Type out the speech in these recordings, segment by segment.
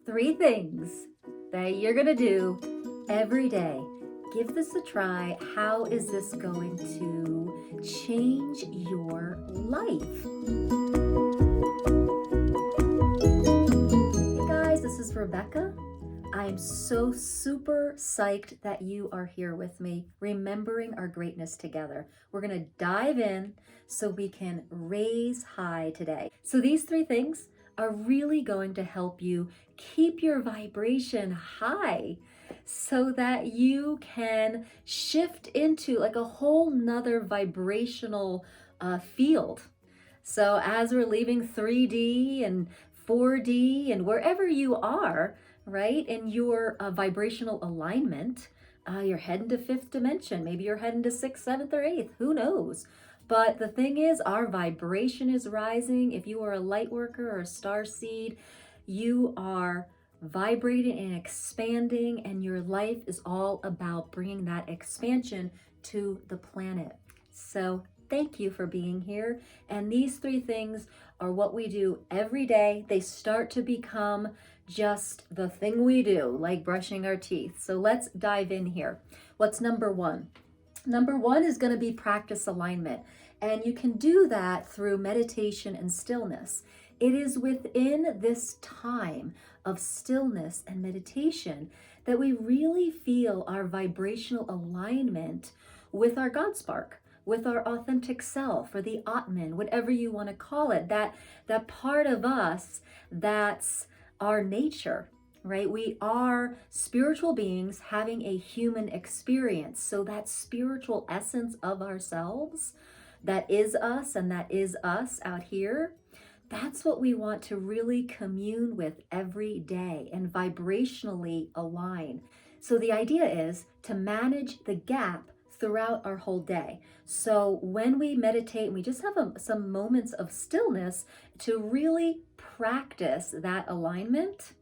3 things that you're going to do every day. Give this a try. How is this going to change your life? Hey guys, this is Rebecca. I'm so super psyched that you are here with me, remembering our greatness together. We're going to dive in so we can raise high today. So these 3 things are really going to help you keep your vibration high so that you can shift into like a whole nother vibrational field. So as we're leaving 3D and 4D and wherever you are, right, in your vibrational alignment, you're heading to 5th dimension. Maybe you're heading to 6th, 7th, or 8th. Who knows? But the thing is, our vibration is rising. If you are a light worker or a starseed, you are vibrating and expanding, and your life is all about bringing that expansion to the planet. So thank you for being here. And these 3 things are what we do every day. They start to become just the thing we do, like brushing our teeth. So let's dive in here. What's number 1? Number 1 is going to be practice alignment. And you can do that through meditation and stillness. It is within this time of stillness and meditation that we really feel our vibrational alignment with our God spark, with our authentic self, or the Atman, whatever you want to call it, that part of us that's our nature, right? We are spiritual beings having a human experience. So that spiritual essence of ourselves, that is us and that is us out here, that's what we want to really commune with every day and vibrationally align. So the idea is to manage the gap throughout our whole day. So when we meditate, we just have some moments of stillness to really practice that alignment.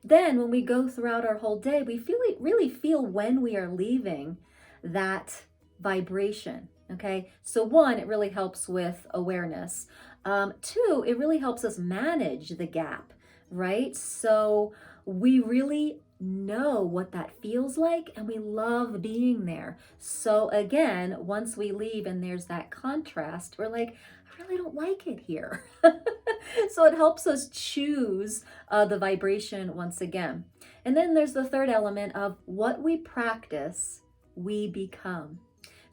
Then when we go throughout our whole day, we really feel when we are leaving that vibration. Okay, so 1, it really helps with awareness. 2, it really helps us manage the gap, right? So we really know what that feels like and we love being there. So again, once we leave and there's that contrast, we're like, I really don't like it here. So it helps us choose the vibration once again. And then there's the 3rd element of what we practice, we become.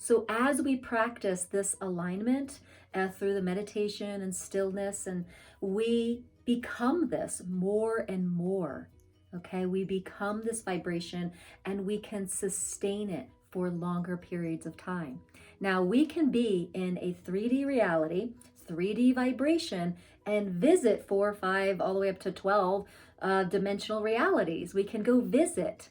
So as we practice this alignment through the meditation and stillness, and we become this more and more, okay? We become this vibration and we can sustain it for longer periods of time. Now we can be in a 3D reality, 3D vibration, and visit 4, 5, all the way up to 12 dimensional realities. We can go visit.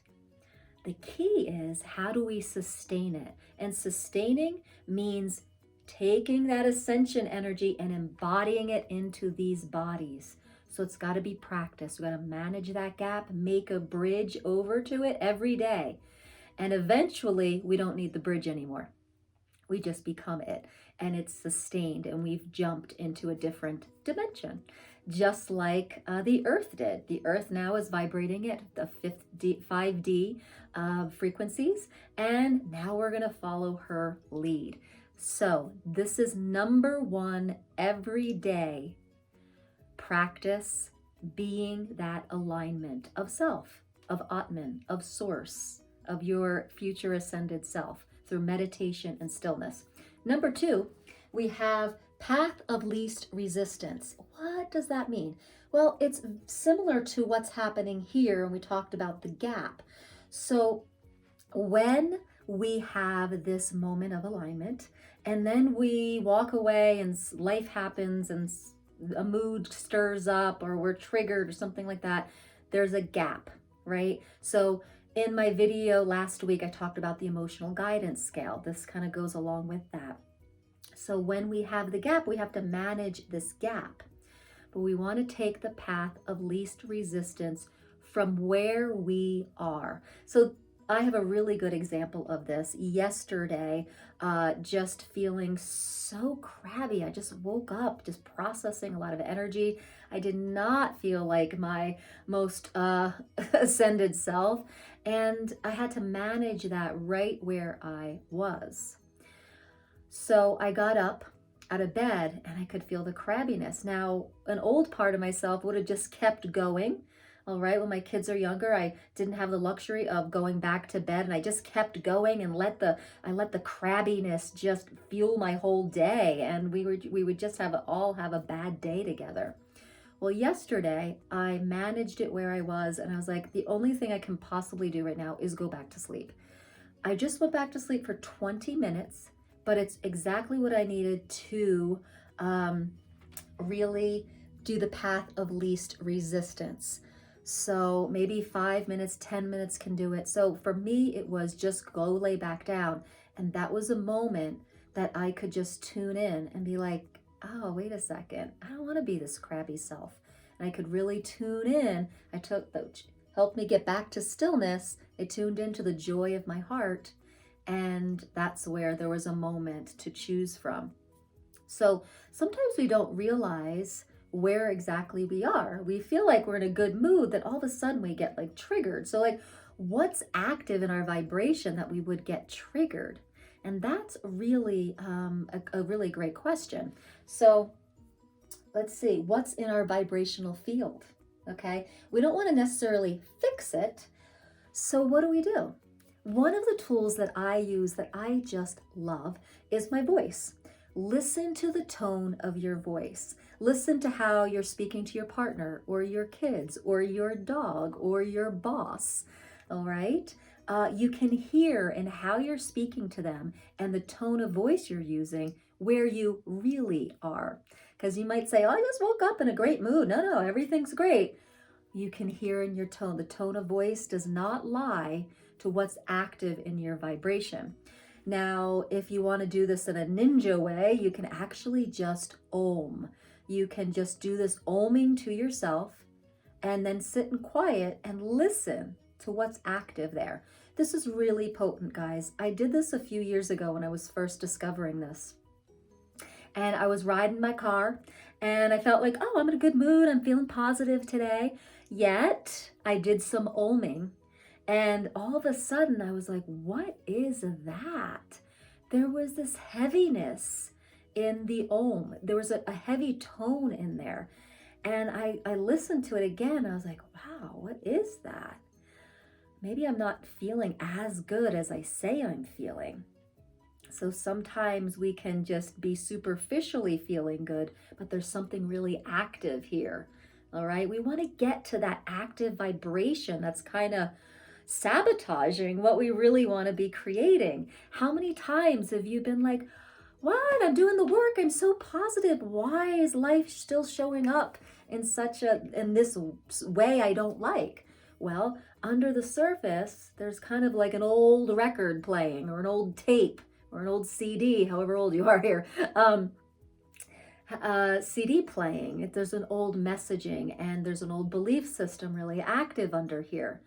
The key is, how do we sustain it? And sustaining means taking that ascension energy and embodying it into these bodies. So it's got to be practice. We got to manage that gap, make a bridge over to it every day. And eventually we don't need the bridge anymore. We just become it, and it's sustained, and we've jumped into a different dimension, just like the Earth did. The Earth now is vibrating at the 5D frequencies, and now we're going to follow her lead. So this is number 1 every day. Practice being that alignment of self, of Atman, of source, of your future ascended self, through meditation and stillness. Number 2, we have path of least resistance. What does that mean? Well, it's similar to what's happening here, and we talked about the gap. So when we have this moment of alignment, and then we walk away and life happens and a mood stirs up, or we're triggered or something like that, there's a gap, right? So in my video last week, I talked about the emotional guidance scale. This kind of goes along with that. So when we have the gap, we have to manage this gap. But we want to take the path of least resistance from where we are. So I have a really good example of this. Yesterday, just feeling so crabby. I just woke up just processing a lot of energy. I did not feel like my most ascended self, and I had to manage that right where I was. So I got up out of bed and I could feel the crabbiness. Now, an old part of myself would have just kept going. All right, when my kids are younger, I didn't have the luxury of going back to bed, and I just kept going and let the crabbiness just fuel my whole day, and we would just all have a bad day together. Well, yesterday I managed it where I was, and I was like, the only thing I can possibly do right now is go back to sleep. I just went back to sleep for 20 minutes, but it's exactly what I needed to really do the path of least resistance. So maybe 5 minutes, 10 minutes can do it. So for me, it was just go lay back down. And that was a moment that I could just tune in and be like, oh, wait a second. I don't want to be this crabby self. And I could really tune in. Helped me get back to stillness. I tuned into the joy of my heart. And that's where there was a moment to choose from. So sometimes we don't realize where exactly we are. We feel like we're in a good mood, that all of a sudden we get like triggered. So like, what's active in our vibration that we would get triggered? And that's really a really great question. So let's see, what's in our vibrational field? Okay, we don't want to necessarily fix it. So what do? One of the tools that I use that I just love is my voice. Listen to the tone of your voice. Listen to how you're speaking to your partner or your kids or your dog or your boss. All right. You can hear in how you're speaking to them and the tone of voice you're using where you really are. Because you might say, oh, I just woke up in a great mood. No, everything's great. You can hear in your tone. The tone of voice does not lie to what's active in your vibration. Now, if you want to do this in a ninja way, you can actually just om. You can just do this oming to yourself and then sit in quiet and listen to what's active there. This is really potent, guys. I did this a few years ago when I was first discovering this. And I was riding my car and I felt like, oh, I'm in a good mood. I'm feeling positive today. Yet I did some oming. And all of a sudden I was like, what is that? There was this heaviness in the om. There was a heavy tone in there. And I listened to it again. I was like, wow, what is that? Maybe I'm not feeling as good as I say I'm feeling. So sometimes we can just be superficially feeling good, but there's something really active here. All right. We want to get to that active vibration that's kind of sabotaging what we really want to be creating. How many times have you been like, what? I'm doing the work. I'm so positive. Why is life still showing up in this way I don't like? Well, under the surface, there's kind of like an old record playing or an old tape or an old CD, however old you are here. CD playing. There's an old messaging and there's an old belief system really active under here.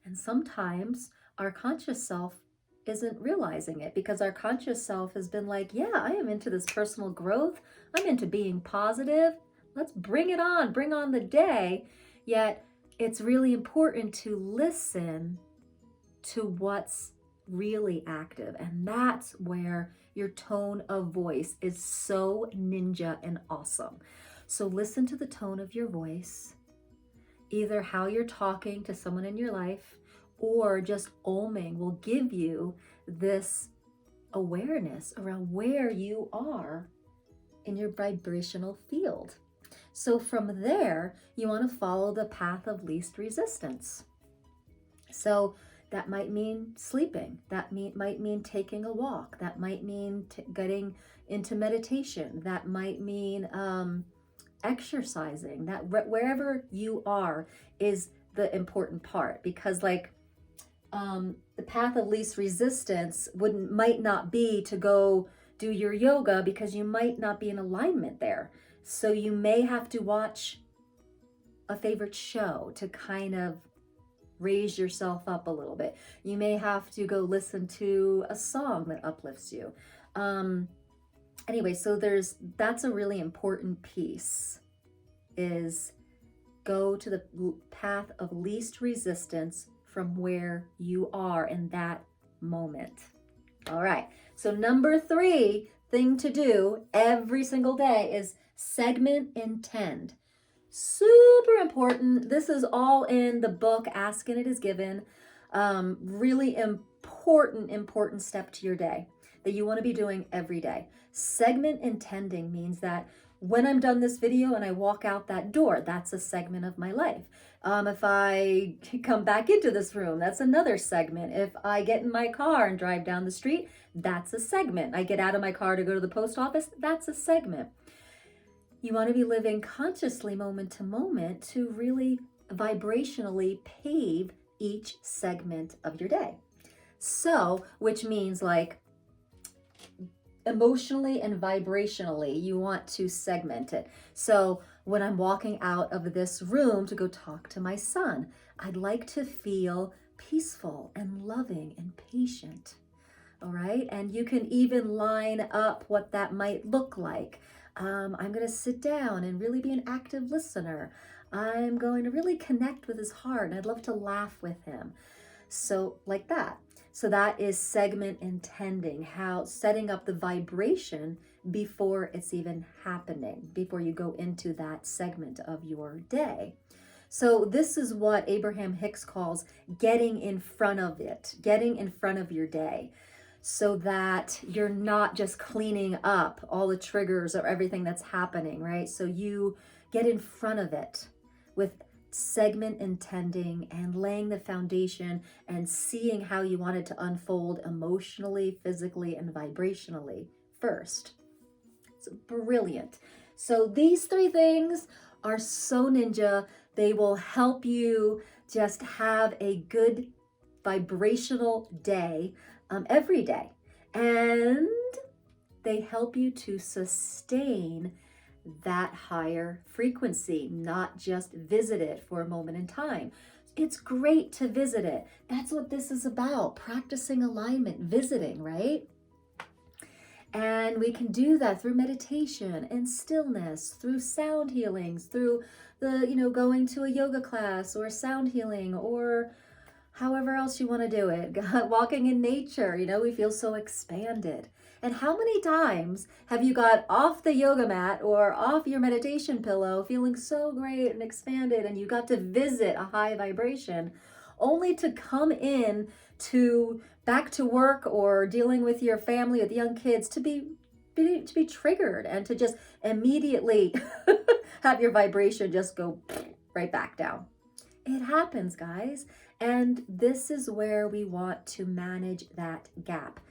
And sometimes our conscious self isn't realizing it because our conscious self has been like, yeah, I am into this personal growth. I'm into being positive. Let's bring it on, bring on the day. Yet it's really important to listen to what's really active. And that's where your tone of voice is so ninja and awesome. So listen to the tone of your voice, either how you're talking to someone in your life or just oming will give you this awareness around where you are in your vibrational field. So from there, you want to follow the path of least resistance. So that might mean sleeping. That might mean taking a walk. That might mean getting into meditation. That might mean exercising. That wherever you are is the important part, because like the path of least resistance might not be to go do your yoga because you might not be in alignment there. So you may have to watch a favorite show to kind of raise yourself up a little bit. You may have to go listen to a song that uplifts you. Anyway, so that's a really important piece, is go to the path of least resistance from where you are in that moment. All right. So number 3 thing to do every single day is segment intend. Super important. This is all in the book, Ask and It Is Given. Really important step to your day that you want to be doing every day. Segment intending means that when I'm done this video and I walk out that door, that's a segment of my life. If I come back into this room, that's another segment. If I get in my car and drive down the street, that's a segment. I get out of my car to go to the post office, that's a segment. You want to be living consciously moment to moment to really vibrationally pave each segment of your day. So, which means like emotionally and vibrationally, you want to segment it. So when I'm walking out of this room to go talk to my son, I'd like to feel peaceful and loving and patient. All right. And you can even line up what that might look like. I'm going to sit down and really be an active listener. I'm going to really connect with his heart, and I'd love to laugh with him. So like that. So that is segment intending, how setting up the vibration before it's even happening, before you go into that segment of your day. So this is what Abraham Hicks calls getting in front of it, getting in front of your day, so that you're not just cleaning up all the triggers or everything that's happening, right? So you get in front of it with segment intending and laying the foundation and seeing how you want it to unfold emotionally, physically, and vibrationally first. It's brilliant. So these 3 things are so ninja. They will help you just have a good vibrational day every day. And they help you to sustain that higher frequency, not just visit it for a moment in time. It's great to visit it. That's what this is about, practicing alignment, visiting, right? And we can do that through meditation and stillness, through sound healings, through the, going to a yoga class or sound healing, or however else you want to do it. Walking in nature, we feel so expanded. And how many times have you got off the yoga mat or off your meditation pillow feeling so great and expanded, and you got to visit a high vibration, only to come in to back to work or dealing with your family with young kids to be triggered and to just immediately have your vibration just go right back down. It happens, guys. And this is where we want to manage that gap.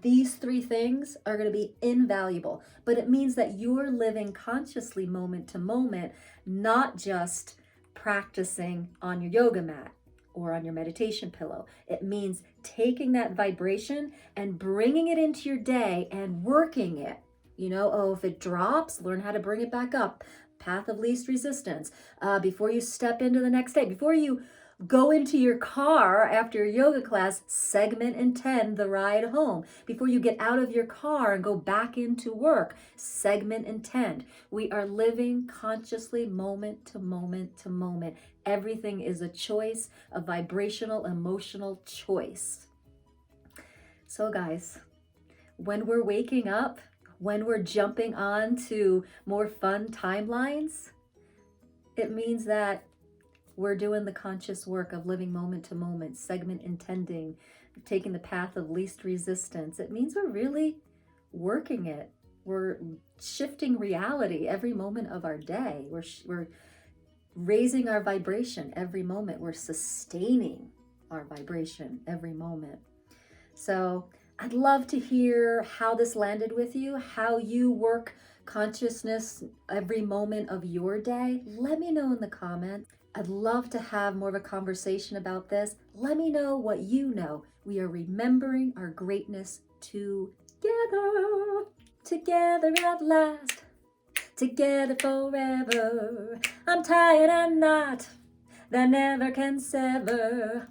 These 3 things are going to be invaluable, but it means that you're living consciously moment to moment, not just practicing on your yoga mat or on your meditation pillow. It means taking that vibration and bringing it into your day and working it. If it drops, learn how to bring it back up. Path of least resistance. Before you step into the next day, before you go into your car after your yoga class, segment intend the ride home. Before you get out of your car and go back into work, segment intend. We are living consciously moment to moment to moment. Everything is a choice, a vibrational, emotional choice. So guys, when we're waking up, when we're jumping on to more fun timelines, it means that we're doing the conscious work of living moment to moment, segment intending, taking the path of least resistance. It means we're really working it. We're shifting reality every moment of our day. We're raising our vibration every moment. We're sustaining our vibration every moment. So I'd love to hear how this landed with you, how you work consciousness every moment of your day. Let me know in the comments. I'd love to have more of a conversation about this. Let me know what you know. We are remembering our greatness together. Together at last. Together forever. I'm tired and not. that never can sever.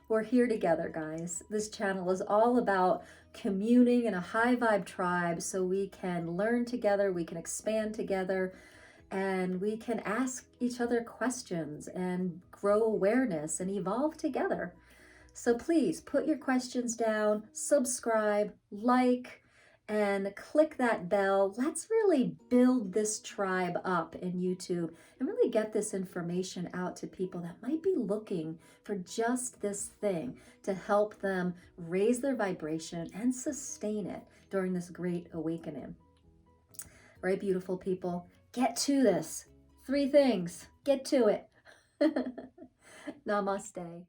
We're here together, guys. This channel is all about communing in a high vibe tribe so we can learn together, we can expand together, and we can ask each other questions and grow awareness and evolve together. So please put your questions down, subscribe, like, and click that bell. Let's really build this tribe up in YouTube and really get this information out to people that might be looking for just this thing to help them raise their vibration and sustain it during this great awakening. Right, beautiful people? Get to this. 3 things. Get to it. Namaste.